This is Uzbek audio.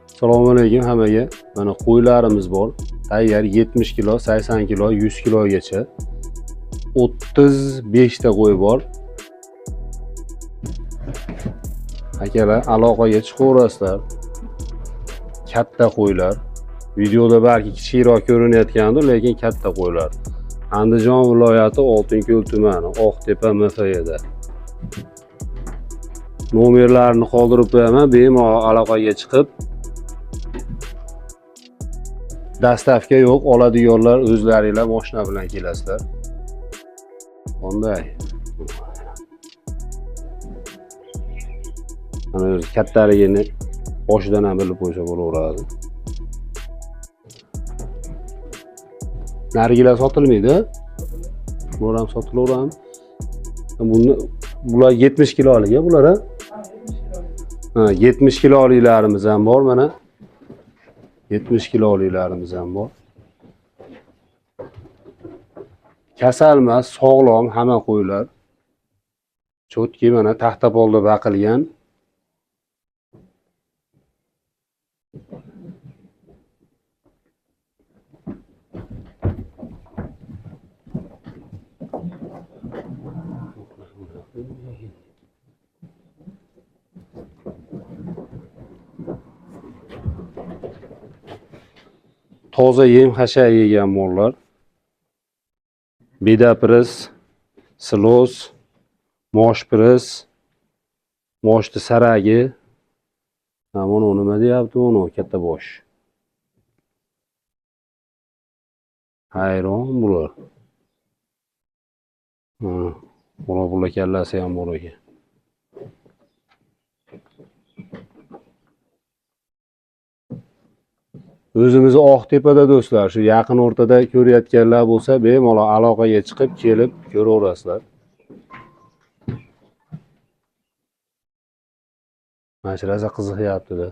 Assalomu alaykum hammaga. Mana qo'ylarimiz bor. Tayyor 70 kilo, 80 kilo, 100 kilogacha. 35 ta qo'y bor. Akalar, aloqaga chiqaverasizlar. Katta qo'ylar. Videoda balki kichikroq ko'rinayotgandir, lekin katta qo'ylar. Andijon viloyati Oltinko'l tumani, Oqtepa MFYda. Nomerlarini qoldirib qo'yaman, bemalol aloqaga chiqib dastavka yo'q, oladiganlar o'zlaringlar mashina bilan kelasizlar. Qanday? Mana o'zi kattaligini boshidan ham bilib qo'ysa bo'laveradi. Narigilar sotilmaydi. Bular ham sotilaveradi. Bular 70 kilolik bular ha? Ha, 70 kiloliklarimiz ham bor mana. 70 kiloliklarimiz ham bor. Kasal emas, sog'lom hamma qo'ylar. Chotki mana taxta polda baqilgan. Toza yem hashar yegan mollar. Bedapris, silos, moshpris, moshni saragi. Mana nima deyapti uni katta bosh. Hayron bular. Bular kallasi ham bor ekan. O'zimizni Oqtepada do'stlar, shu yaqin o'rtada ko'rayotganlar bo'lsa, bemalol aloqaga chiqib kelib ko'raverasizlar. Mana shu narsa qiziqyapti-da.